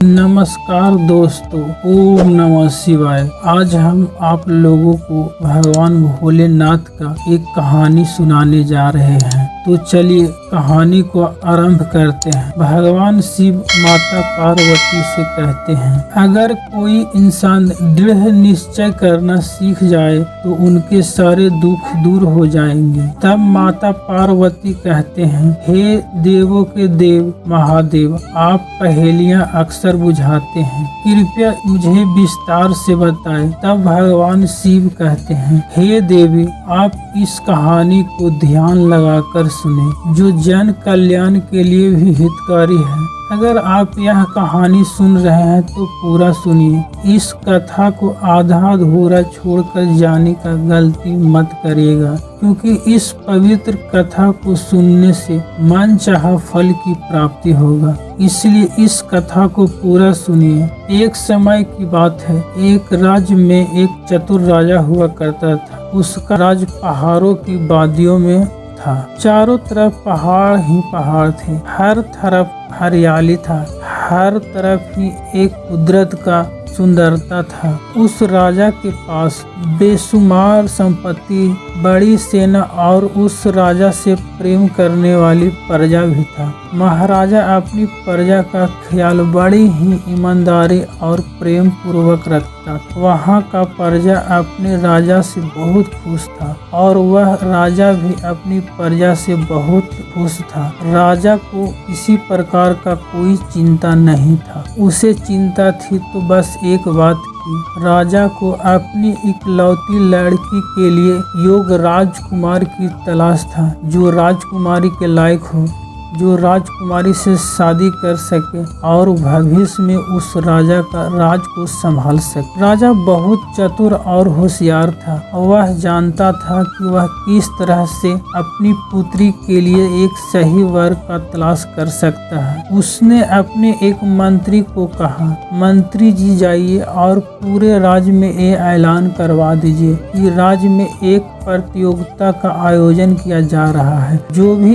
नमस्कार दोस्तों, ओम नमः शिवाय। आज हम आप लोगों को भगवान भोलेनाथ का एक कहानी सुनाने जा रहे हैं। तो चलिए कहानी को आरंभ करते हैं। भगवान शिव माता पार्वती से कहते हैं, अगर कोई इंसान दृढ़ निश्चय करना सीख जाए तो उनके सारे दुख दूर हो जाएंगे। तब माता पार्वती कहते हैं, हे देवों के देव महादेव, आप पहेलियां अक्सर बुझाते हैं, कृपया मुझे विस्तार से बताएं। तब भगवान शिव कहते हैं, हे देवी, आप इस कहानी को ध्यान लगाकर सुने, जो जन कल्याण के लिए भी हितकारी है। अगर आप यह कहानी सुन रहे हैं तो पूरा सुनिए। इस कथा को आधा अधूरा छोड़कर जाने का गलती मत करिएगा, क्योंकि इस पवित्र कथा को सुनने से मन चाहा फल की प्राप्ति होगा। इसलिए इस कथा को पूरा सुनिए। एक समय की बात है, एक राज्य में एक चतुर राजा हुआ करता था। उसका राज पहाड़ों की वादियों में था। चारों तरफ पहाड़ ही पहाड़ थे, हर तरफ हरियाली था, हर तरफ ही एक कुदरत का सुंदरता था। उस राजा के पास बेशुमार संपत्ति, बड़ी सेना और उस राजा से प्रेम करने वाली प्रजा भी था। महाराजा अपनी प्रजा का ख्याल बड़ी ही ईमानदारी और प्रेम पूर्वक रखता था। वहाँ का प्रजा अपने राजा से बहुत खुश था और वह राजा भी अपनी प्रजा से बहुत खुश था। राजा को किसी प्रकार का कोई चिंता नहीं था। उसे चिंता थी तो बस एक बात की, राजा को अपनी इकलौती लड़की के लिए योग्य राजकुमार की तलाश था, जो राजकुमारी के लायक हो, जो राजकुमारी से शादी कर सके और भविष्य में उस राजा का राज को संभाल सके। राजा बहुत चतुर और होशियार था। वह जानता था कि वह किस तरह से अपनी पुत्री के लिए एक सही वर का तलाश कर सकता है। उसने अपने एक मंत्री को कहा, मंत्री जी जाइए और पूरे राज्य में ये ऐलान करवा दीजिए कि राज्य में एक प्रतियोगिता का आयोजन किया जा रहा है। जो भी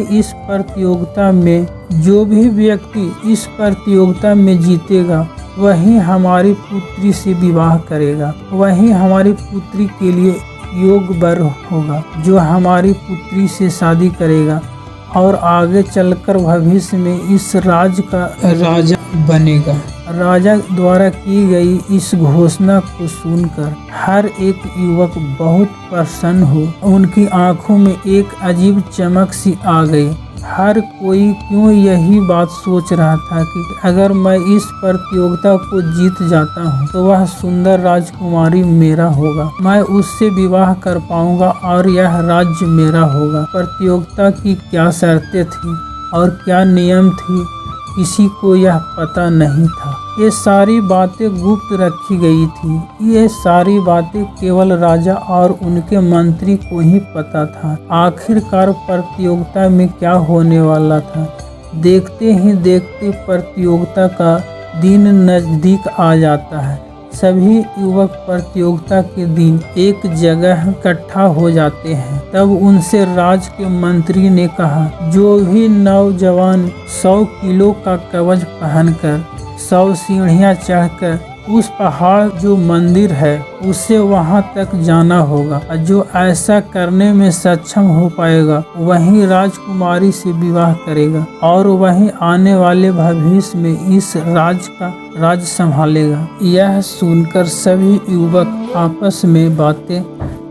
व्यक्ति इस प्रतियोगिता में जीतेगा, वही हमारी पुत्री से विवाह करेगा, वही हमारी पुत्री के लिए योग्य वर होगा, जो हमारी पुत्री से शादी करेगा और आगे चलकर भविष्य में इस राज्य का राजा बनेगा। राजा द्वारा की गई इस घोषणा को सुनकर हर एक युवक बहुत प्रसन्न हो। उनकी आंखों में एक अजीब चमक सी आ गई। हर कोई क्यों यही बात सोच रहा था कि अगर मैं इस प्रतियोगिता को जीत जाता हूँ तो वह सुंदर राजकुमारी मेरा होगा, मैं उससे विवाह कर पाऊंगा और यह राज्य मेरा होगा। प्रतियोगिता की क्या शर्तें थी और क्या नियम थी, किसी को यह पता नहीं था। ये सारी बातें गुप्त रखी गई थी। ये सारी बातें केवल राजा और उनके मंत्री को ही पता था। आखिरकार प्रतियोगिता में क्या होने वाला था। देखते ही देखते प्रतियोगिता का दिन नजदीक आ जाता है। सभी युवक प्रतियोगिता के दिन एक जगह इकट्ठा हो जाते हैं। तब उनसे राज के मंत्री ने कहा, जो भी नौजवान 100 किलो का कवच पहनकर 100 सीढ़ियां चढ़कर उस पहाड़ जो मंदिर है उसे वहां तक जाना होगा, और जो ऐसा करने में सक्षम हो पाएगा वही राजकुमारी से विवाह करेगा और वही आने वाले भविष्य में इस राज संभालेगा। यह सुनकर सभी युवक आपस में बातें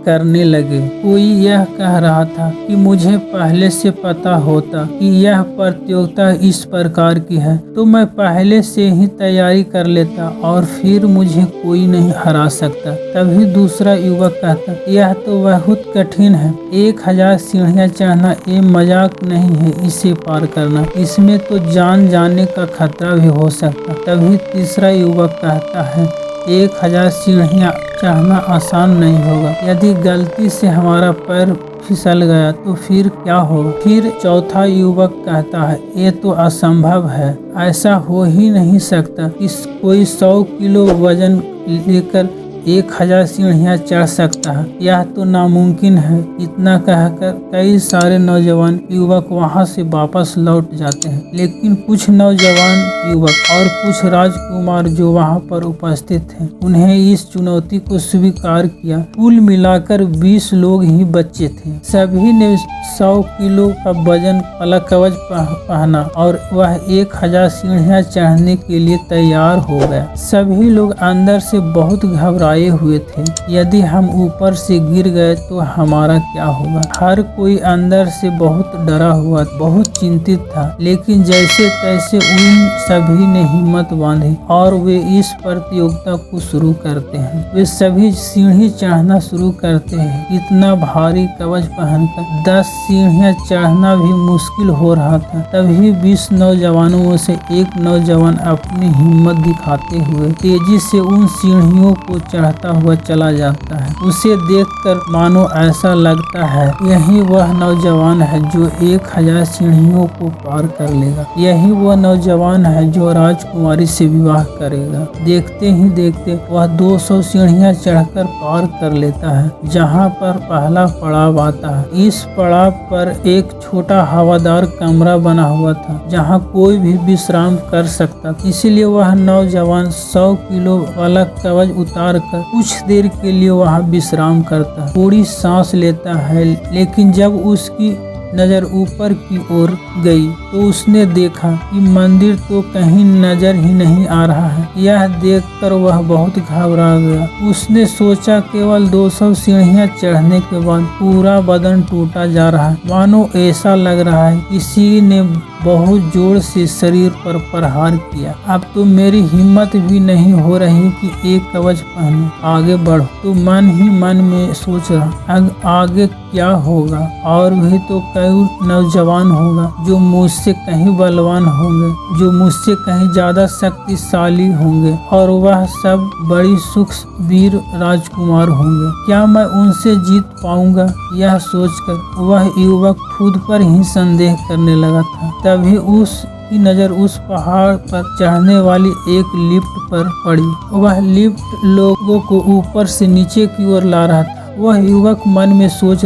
करने लगे। कोई यह कह रहा था कि मुझे पहले से पता होता कि यह प्रतियोगिता इस प्रकार की है तो मैं पहले से ही तैयारी कर लेता और फिर मुझे कोई नहीं हरा सकता। तभी दूसरा युवक कहता, यह तो बहुत कठिन है, 1000 सीढ़ियां चढ़ना ये मजाक नहीं है, इसे पार करना, इसमें तो जान जाने का खतरा भी हो सकता। तभी तीसरा युवक कहता है, 1000 सीढ़ियां चढ़ना आसान नहीं होगा, यदि गलती से हमारा पैर फिसल गया तो फिर क्या होगा। फिर चौथा युवक कहता है, ये तो असंभव है, ऐसा हो ही नहीं सकता कि कोई 100 किलो वजन लेकर 1000 सीढ़ियां चढ़ सकता है, यह तो नामुमकिन है। इतना कहकर कई सारे नौजवान युवक वहां से वापस लौट जाते हैं, लेकिन कुछ नौजवान युवक और कुछ राजकुमार जो वहां पर उपस्थित थे, उन्हें इस चुनौती को स्वीकार किया। कुल मिलाकर 20 लोग ही बच्चे थे। सभी ने 100 किलो का वजन वाला कवच पहना और वह 1000 सीढ़ियां चढ़ने के लिए तैयार हो गया। सभी लोग अंदर से बहुत घबराए हुए थे। यदि हम ऊपर से गिर गए तो हमारा क्या होगा? हर कोई अंदर से बहुत डरा हुआ, बहुत चिंतित था। लेकिन जैसे तैसे उन सभी ने हिम्मत बांधी और वे इस प्रतियोगिता को शुरू करते हैं। वे सभी सीढ़ी चढ़ना शुरू करते हैं। इतना भारी कवच पहनकर 10 सीढ़ियां चढ़ना भी मुश्किल हो रहा था। तभी 20 नौजवानों में से एक नौजवान अपनी हिम्मत दिखाते हुए तेजी से उन सीढ़ियों को चढ़ता हुआ चला जाता है। उसे देखकर मानो ऐसा लगता है यही वह नौजवान है जो 1000 सीढ़ियों को पार कर लेगा। यही वह नौजवान है जो राजकुमारी से विवाह करेगा। देखते ही देखते वह 200 सीढ़ियां चढ़कर पार कर लेता है, जहाँ पर पहला पड़ाव आता है। इस पड़ाव पर एक छोटा हवादार कमरा बना हुआ था, जहाँ कोई भी विश्राम कर सकता। इसीलिए वह नौजवान 100 किलो वाला कवच उतार कर कुछ देर के लिए वहाँ विश्राम करता, थोड़ी सांस लेता है। लेकिन जब उसकी नजर ऊपर की ओर गई तो उसने देखा कि मंदिर तो कहीं नजर ही नहीं आ रहा है। यह देखकर वह बहुत घबरा गया। उसने सोचा केवल 200 सीढ़ियां चढ़ने के बाद पूरा बदन टूटा जा रहा है, मानो ऐसा लग रहा है किसी ने बहुत जोर से शरीर पर प्रहार किया। अब तो मेरी हिम्मत भी नहीं हो रही कि एक कवच पहनूं, आगे बढ़ो। तो मन ही मन में सोच रहा, आगे क्या होगा? और भी तो कई नौजवान होगा जो मुझसे कहीं बलवान होंगे, जो मुझसे कहीं ज्यादा शक्तिशाली होंगे, और वह सब बड़ी सुखवीर राजकुमार होंगे। क्या मैं उनसे जीत पाऊंगा? यह सोचकर वह युवक खुद पर ही संदेह करने लगा था। तभी उसकी नजर उस पहाड़ पर चढ़ने वाली एक लिफ्ट पर पड़ी। वह लिफ्ट लोगों को ऊपर से नीचे की ओर ला रहा था। वह युवक मन में सोच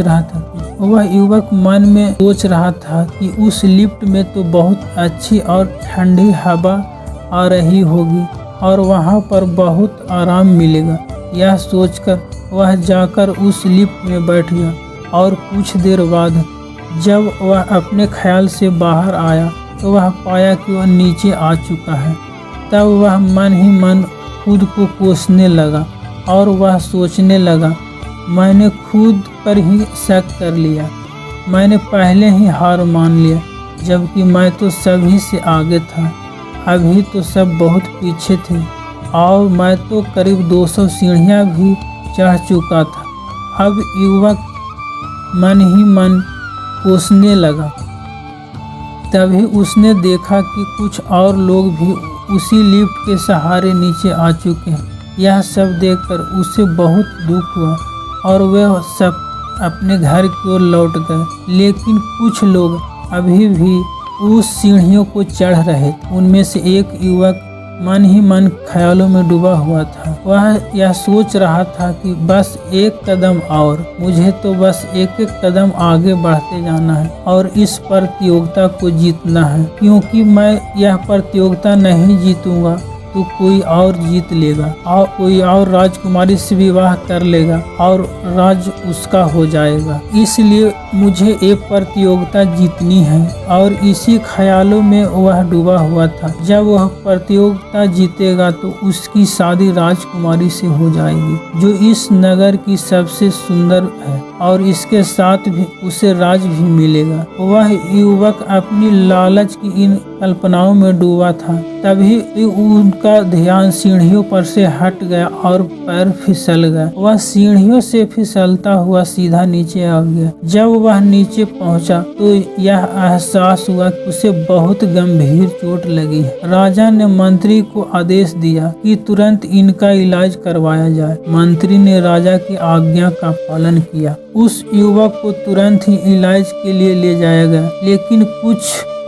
रहा था कि उस लिफ्ट में तो बहुत अच्छी और ठंडी हवा आ रही होगी और वहां पर बहुत आराम मिलेगा। यह सोचकर वह जाकर उस लिफ्ट में बैठ गया और कुछ देर बाद जब वह अपने ख्याल से बाहर आया तो वह पाया कि वह नीचे आ चुका है। तब वह मन ही मन खुद को कोसने लगा और वह सोचने लगा, मैंने खुद पर ही शक कर लिया। मैंने पहले ही हार मान लिया, जबकि मैं तो सभी से आगे था। अभी तो सब बहुत पीछे थे और मैं तो करीब 200 सीढ़ियां भी चढ़ चुका था। अब युवक मन ही मन कोसने लगा। तभी उसने देखा कि कुछ और लोग भी उसी लिफ्ट के सहारे नीचे आ चुके हैं। यह सब देखकर उसे बहुत दुख हुआ और वे सब अपने घर की ओर लौट गए। लेकिन कुछ लोग अभी भी उस सीढ़ियों को चढ़ रहे थे। उनमें से एक युवक मन ही मन ख्यालों में डूबा हुआ था। वह यह सोच रहा था कि बस एक कदम और, मुझे तो बस एक कदम आगे बढ़ते जाना है और इस प्रतियोगिता को जीतना है, क्योंकि मैं यह प्रतियोगिता नहीं जीतूंगा तो कोई और जीत लेगा और कोई और राजकुमारी से विवाह कर लेगा और राज उसका हो जाएगा। इसलिए मुझे एक प्रतियोगिता जीतनी है। और इसी ख्यालों में वह डूबा हुआ था। जब वह प्रतियोगिता जीतेगा तो उसकी शादी राजकुमारी से हो जाएगी, जो इस नगर की सबसे सुंदर है, और इसके साथ भी उसे राज भी मिलेगा। वह युवक अपनी लालच की इन कल्पनाओं में डूबा था। तभी उनका ध्यान सीढ़ियों पर से हट गया और पैर फिसल गया। वह सीढ़ियों से फिसलता हुआ सीधा नीचे आ गया। जब वह नीचे पहुंचा तो यह एहसास हुआ कि उसे बहुत गंभीर चोट लगी है। राजा ने मंत्री को आदेश दिया कि तुरंत इनका इलाज करवाया जाए। मंत्री ने राजा की आज्ञा का पालन किया। उस युवक को तुरंत ही इलाज के लिए ले जाया गया, लेकिन कुछ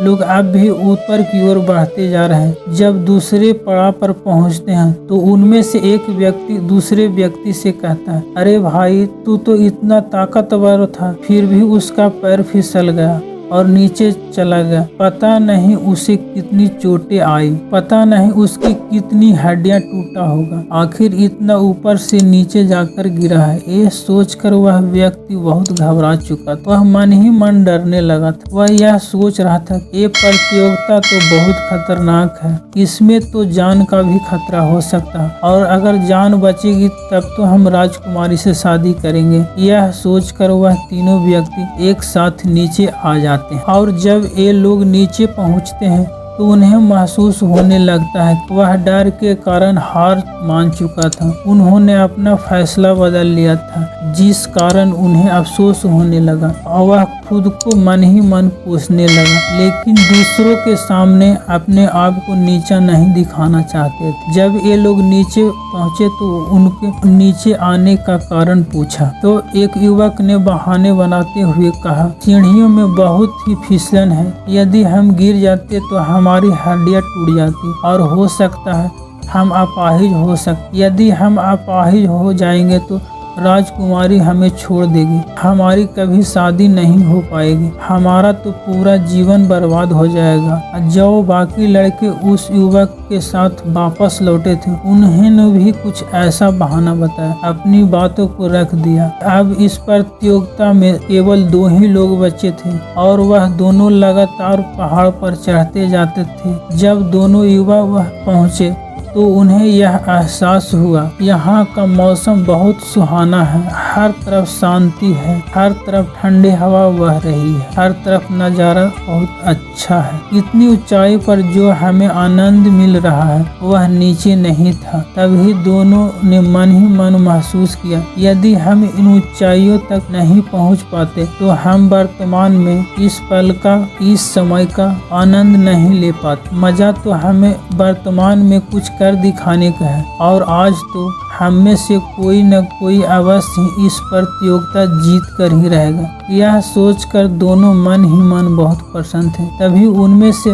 लोग अब भी ऊपर की ओर बढ़ते जा रहे हैं। जब दूसरे पड़ाव पर पहुंचते हैं तो उनमें से एक व्यक्ति दूसरे व्यक्ति से कहता है, अरे भाई, तू तो इतना ताकतवर था, फिर भी उसका पैर फिसल गया और नीचे चला गया। पता नहीं उसे कितनी चोटें आई, पता नहीं उसकी कितनी हड्डियां टूटा होगा, आखिर इतना ऊपर से नीचे जाकर गिरा है। ये सोचकर वह व्यक्ति बहुत घबरा चुका था। वह मन ही मन डरने लगा था। वह यह सोच रहा था, ये प्रतियोगिता तो बहुत खतरनाक है, इसमें तो जान का भी खतरा हो सकता है, और अगर जान बचेगी तब तो हम राजकुमारी से शादी करेंगे। यह सोचकर वह तीनों व्यक्ति एक साथ नीचे आ जाते हैं। और जब ये लोग नीचे पहुंचते हैं तो उन्हें महसूस होने लगता है कि वह डर के कारण हार मान चुका था। उन्होंने अपना फैसला बदल लिया था, जिस कारण उन्हें अफसोस होने लगा और वह खुद को मन ही मन कोसने लगा, लेकिन दूसरों के सामने अपने आप को नीचा नहीं दिखाना चाहते थे। जब ये लोग नीचे पहुंचे तो उनके नीचे आने का कारण पूछा तो एक युवक ने बहाने बनाते हुए कहा, सीढ़ियों में बहुत ही फिसलन है, यदि हम गिर जाते तो हमारी हड्डियां टूट जाती और हो सकता है हम अपाहिज हो सकते। यदि हम अपाहिज हो जाएंगे तो राजकुमारी हमें छोड़ देगी, हमारी कभी शादी नहीं हो पाएगी, हमारा तो पूरा जीवन बर्बाद हो जाएगा। जो बाकी लड़के उस युवक के साथ वापस लौटे थे, उन्होंने भी कुछ ऐसा बहाना बताया, अपनी बातों को रख दिया। अब इस प्रतियोगिता में केवल 2 ही लोग बचे थे और वह दोनों लगातार पहाड़ पर चढ़ते जाते थे। जब दोनों युवा वह पहुँचे तो उन्हें यह एहसास हुआ, यहाँ का मौसम बहुत सुहाना है, हर तरफ शांति है, हर तरफ ठंडी हवा बह रही है, हर तरफ नज़ारा बहुत अच्छा है। इतनी ऊंचाई पर जो हमें आनंद मिल रहा है वह नीचे नहीं था। तभी दोनों ने मन ही मन महसूस किया, यदि हम इन ऊंचाइयों तक नहीं पहुँच पाते तो हम वर्तमान में इस पल का, इस समय का आनंद नहीं ले पाते। मजा तो हमें वर्तमान में कुछ कर दिखाने का है, और आज तो हम में से कोई न कोई अवश्य इस प्रतियोगिता जीत कर ही रहेगा। यह सोचकर दोनों मन ही मन बहुत प्रसन्न थे। तभी उनमें से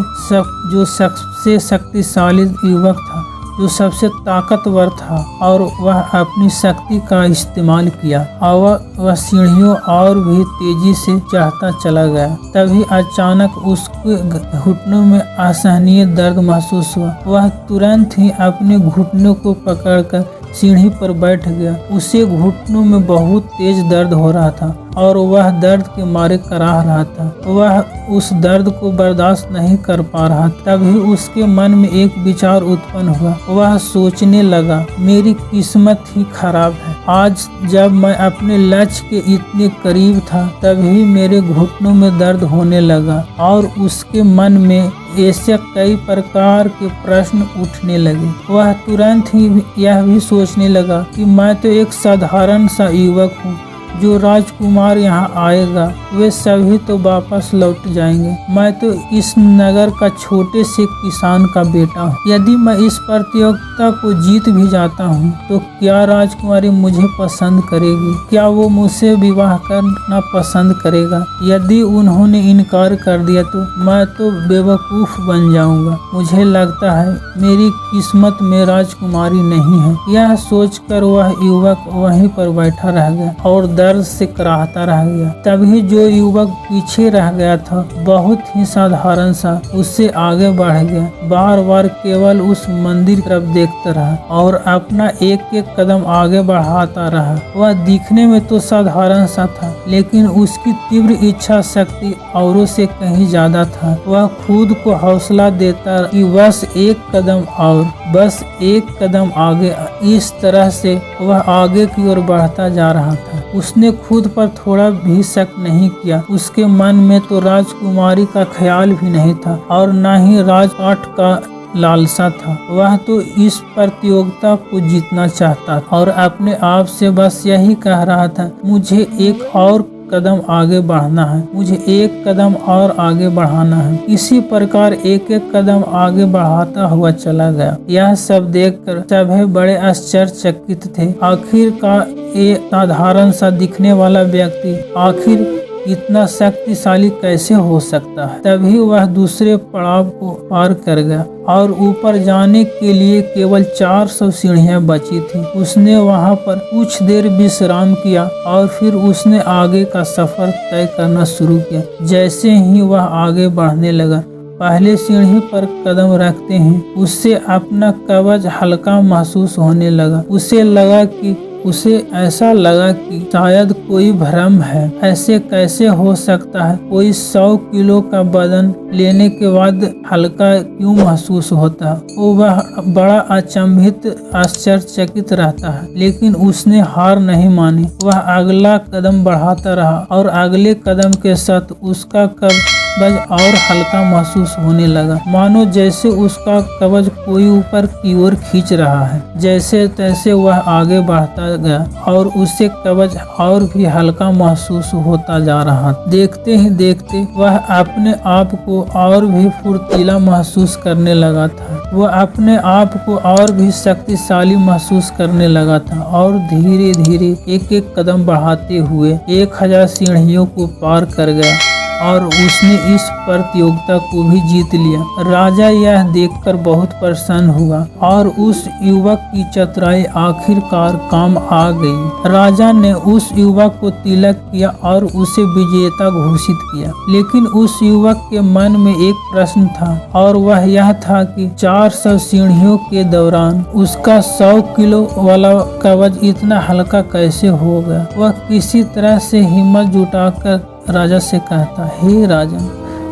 जो सबसे शक्तिशाली युवक था, जो सबसे ताकतवर था, और वह अपनी शक्ति का इस्तेमाल किया और वह सीढ़ियों और भी तेजी से चढ़ता चला गया। तभी अचानक उसके घुटनों में असहनीय दर्द महसूस हुआ। वह तुरंत ही अपने घुटनों को पकड़कर सीढ़ी पर बैठ गया। उसे घुटनों में बहुत तेज दर्द हो रहा था और वह दर्द के मारे कराह रहा था। वह उस दर्द को बर्दाश्त नहीं कर पा रहा। तभी उसके मन में एक विचार उत्पन्न हुआ। वह सोचने लगा, मेरी किस्मत ही खराब है। आज जब मैं अपने लक्ष्य के इतने करीब था तभी मेरे घुटनों में दर्द होने लगा। और उसके मन में ऐसे कई प्रकार के प्रश्न उठने लगे। वह तुरंत ही यह भी सोचने लगा कि मैं तो एक साधारण सा युवक हूँ, जो राजकुमार यहाँ आएगा वे सभी तो वापस लौट जाएंगे। मैं तो इस नगर का छोटे से किसान का बेटा हूँ। यदि मैं इस प्रतियोगिता को जीत भी जाता हूँ तो क्या राजकुमारी मुझे पसंद करेगी? क्या वो मुझसे विवाह करना पसंद करेगा? यदि उन्होंने इनकार कर दिया तो मैं तो बेवकूफ़ बन जाऊंगा। मुझे लगता है मेरी किस्मत में राजकुमारी नहीं है। यह सोचकर वह युवक वहीं पर बैठा रह गया और दर्द से कराहता रह गया। तभी जो युवक पीछे रह गया था, बहुत ही साधारण सा, उससे आगे बढ़ गया। बार बार केवल उस मंदिर तरफ देखता रहा और अपना एक एक कदम आगे बढ़ाता रहा। वह दिखने में तो साधारण सा था, लेकिन उसकी तीव्र इच्छा शक्ति औरों से कहीं ज्यादा था। वह खुद को हौसला देता कि बस एक कदम और, बस एक कदम आगे। इस तरह से वह आगे की ओर बढ़ता जा रहा था। उसने खुद पर थोड़ा भी शक नहीं किया। उसके मन में तो राजकुमारी का ख्याल भी नहीं था और न ही राजपाट का लालसा था। वह तो इस प्रतियोगिता को जीतना चाहता था और अपने आप से बस यही कह रहा था, मुझे एक और कदम आगे बढ़ना है, मुझे एक कदम और आगे बढ़ाना है। इसी प्रकार एक एक कदम आगे बढ़ाता हुआ चला गया। यह सब देखकर सभी बड़े आश्चर्यचकित थे। आखिर का ये साधारण सा दिखने वाला व्यक्ति आखिर इतना शक्तिशाली कैसे हो सकता है। तभी वह दूसरे पड़ाव को पार कर गया और ऊपर जाने के लिए केवल 400 सीढ़ियां बची थी। उसने वहां पर कुछ देर विश्राम किया और फिर उसने आगे का सफर तय करना शुरू किया। जैसे ही वह आगे बढ़ने लगा, पहले सीढ़ी पर कदम रखते ही उससे अपना कवच हल्का महसूस होने लगा। उसे ऐसा लगा कि शायद कोई भ्रम है। ऐसे कैसे हो सकता है? कोई 100 किलो का वजन लेने के बाद हल्का क्यों महसूस होता है? वह बड़ा अचंभित आश्चर्यचकित रहता है, लेकिन उसने हार नहीं मानी। वह अगला कदम बढ़ाता रहा और अगले कदम के साथ उसका कवच और हल्का महसूस होने लगा, मानो जैसे उसका कवच कोई ऊपर की ओर खींच रहा है। जैसे तैसे वह आगे बढ़ता गया और उससे कवच और भी हल्का महसूस होता जा रहा। देखते ही देखते वह अपने आप को और भी फुर्तीला महसूस करने लगा था। वह अपने आप को और भी शक्तिशाली महसूस करने लगा था और धीरे धीरे एक एक कदम बढ़ाते हुए 1000 सीढ़ियों को पार कर गया और उसने इस प्रतियोगिता को भी जीत लिया। राजा यह देखकर बहुत प्रसन्न हुआ और उस युवक की चतुराई आखिरकार काम आ गई। राजा ने उस युवक को तिलक किया और उसे विजेता घोषित किया। लेकिन उस युवक के मन में एक प्रश्न था और वह यह था कि 400 सीढ़ियों के दौरान उसका 100 किलो वाला कवच इतना हल्का कैसे हो गया। वह किसी तरह से हिम्मत जुटाकर राजा से कहता, हे राजन,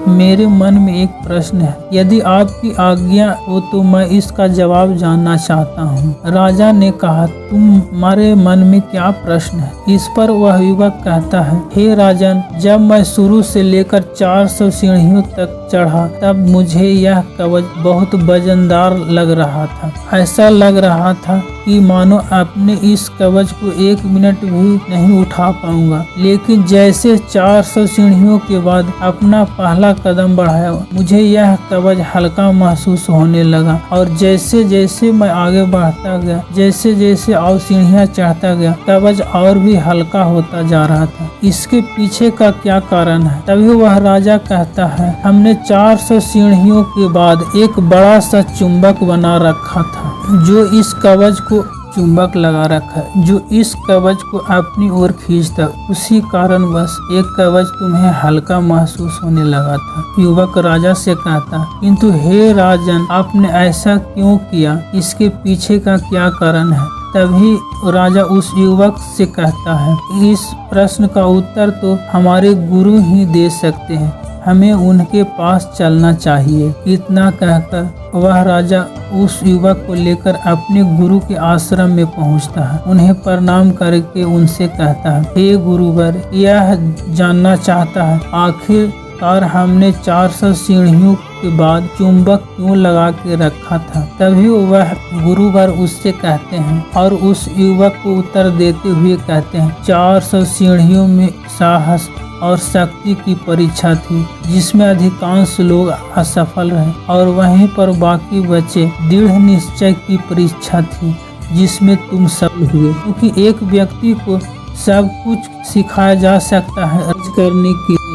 मेरे मन में एक प्रश्न है। यदि आपकी आज्ञा हो तो मैं इसका जवाब जानना चाहता हूँ। राजा ने कहा, तुम्हारे मन में क्या प्रश्न है? इस पर वह युवक कहता है, हे राजन, जब मैं शुरू से लेकर 400 सीढ़ियों तक चढ़ा तब मुझे यह कवच बहुत वजनदार लग रहा था। ऐसा लग रहा था कि मानो अपने इस कवच को 1 मिनट भी नहीं उठा पाऊंगा। लेकिन जैसे 400 सीढ़ियों के बाद अपना पहला कदम बढ़ाया, मुझे यह कवच हल्का महसूस होने लगा और जैसे जैसे मैं आगे बढ़ता गया, जैसे जैसे और सीढ़ियां चढ़ता गया, कवच और भी हल्का होता जा रहा था। इसके पीछे का क्या कारण है? तभी वह राजा कहता है, हमने 400 सीढ़ियों के बाद एक बड़ा सा चुंबक बना रखा था, जो इस कवच को चुंबक लगा रखा है, जो इस कवच को अपनी ओर खींचता। उसी कारणवश एक कवच तुम्हें हल्का महसूस होने लगा था। युवक राजा से कहता, किंतु हे राजन, आपने ऐसा क्यों किया? इसके पीछे का क्या कारण है? तभी राजा उस युवक से कहता है, इस प्रश्न का उत्तर तो हमारे गुरु ही दे सकते हैं, हमें उनके पास चलना चाहिए। इतना कहकर वह राजा उस युवक को लेकर अपने गुरु के आश्रम में पहुंचता है। उन्हें प्रणाम करके उनसे कहता है, हे गुरुवर, यह जानना चाहता है आखिरकार हमने 400 सीढ़ियों के बाद चुंबक क्यों लगा के रखा था। तभी वह गुरुवर उससे कहते हैं और उस युवक को उत्तर देते हुए कहते हैं, 400 सीढ़ियों में साहस और शक्ति की परीक्षा थी, जिसमें अधिकांश लोग असफल रहे और वहीं पर बाकी बचे। दृढ़ निश्चय की परीक्षा थी, जिसमें तुम सफल हुए। क्योंकि एक व्यक्ति को सब कुछ सिखाया जा सकता है, अर्ज करने के लिए,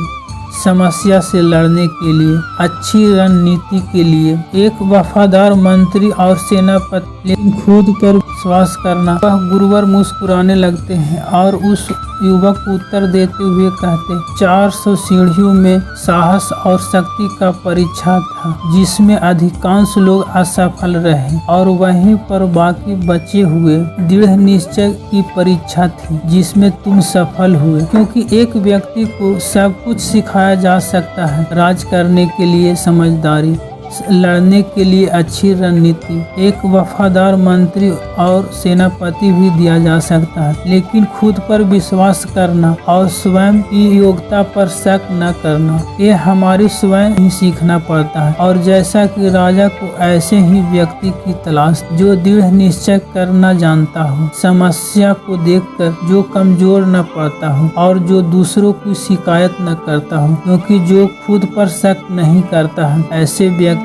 समस्या से लड़ने के लिए, अच्छी रणनीति के लिए, एक वफादार मंत्री और सेनापति, लेकिन खुद पर विश्वास करना। वह गुरुवर मुस्कुराने लगते हैं और उस युवक को उत्तर देते हुए कहते, 400 सीढ़ियों में साहस और शक्ति का परीक्षा था, जिसमें अधिकांश लोग असफल रहे और वहीं पर बाकी बचे हुए। दृढ़ निश्चय की परीक्षा थी, जिसमें तुम सफल हुए। क्योंकि एक व्यक्ति को सब कुछ सिखाया जा सकता है, राज करने के लिए समझदारी, लड़ने के लिए अच्छी रणनीति, एक वफादार मंत्री और सेनापति भी दिया जा सकता है, लेकिन खुद पर विश्वास करना और स्वयं की योग्यता पर शक न करना, ये हमारी स्वयं ही सीखना पड़ता है। और जैसा कि राजा को ऐसे ही व्यक्ति की तलाश, जो दृढ़ निश्चय करना जानता हो, समस्या को देखकर जो कमजोर न पड़ता हो और जो दूसरों की शिकायत न करता हो, क्योंकि जो खुद पर शक नहीं करता है, ऐसे व्यक्ति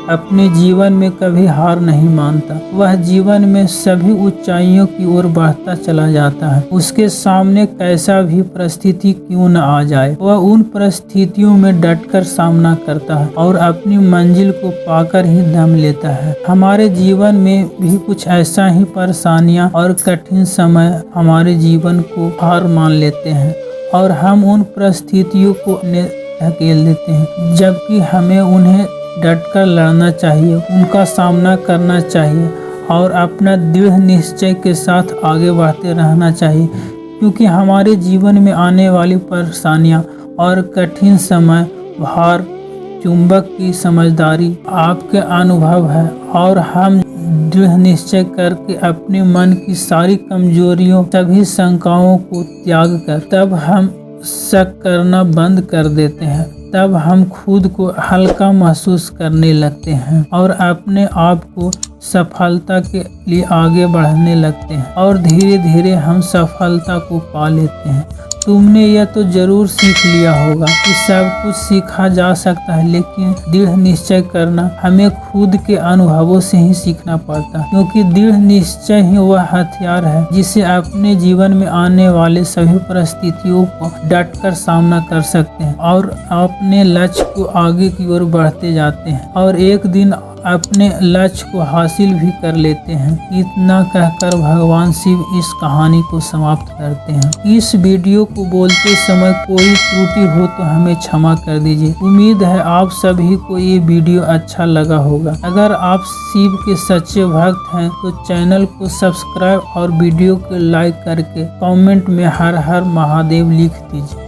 अपने जीवन में कभी हार नहीं मानता। वह जीवन में सभी ऊंचाइयों की ओर बढ़ता चला जाता है। उसके सामने कैसा भी परिस्थिति क्यों न आ जाए, वह उन परिस्थितियों में डटकर सामना करता है और अपनी मंजिल को पाकर ही दम लेता है। हमारे जीवन में भी कुछ ऐसा ही परेशानियां और कठिन समय हमारे जीवन को हार मान लेते हैं और हम उन परिस्थितियों को धकेल देते हैं, जबकि हमें उन्हें डटकर लड़ना चाहिए, उनका सामना करना चाहिए और अपना दृढ़ निश्चय के साथ आगे बढ़ते रहना चाहिए, क्योंकि हमारे जीवन में आने वाली परेशानियां और कठिन समय भार चुंबक की समझदारी आपके अनुभव है और हम दृढ़ निश्चय करके अपने मन की सारी कमजोरियों सभी शंकाओं को त्याग कर तब हम शक करना बंद कर देते हैं, तब हम खुद को हल्का महसूस करने लगते हैं और अपने आप को सफलता के लिए आगे बढ़ने लगते हैं और धीरे धीरे हम सफलता को पा लेते हैं। तुमने यह तो जरूर सीख लिया होगा कि सब कुछ सीखा जा सकता है, लेकिन दृढ़ निश्चय करना हमें खुद के अनुभवों से ही सीखना पड़ता है, क्योंकि दृढ़ निश्चय ही वह हथियार है जिसे अपने जीवन में आने वाले सभी परिस्थितियों को डटकर सामना कर सकते हैं और अपने लक्ष्य को आगे की ओर बढ़ते जाते हैं और एक दिन अपने लक्ष्य को हासिल भी कर लेते हैं। इतना कहकर भगवान शिव इस कहानी को समाप्त करते हैं। इस वीडियो को बोलते समय कोई त्रुटि हो तो हमें क्षमा कर दीजिए। उम्मीद है आप सभी को ये वीडियो अच्छा लगा होगा। अगर आप शिव के सच्चे भक्त हैं तो चैनल को सब्सक्राइब और वीडियो को लाइक करके कमेंट में हर हर महादेव लिख दीजिए।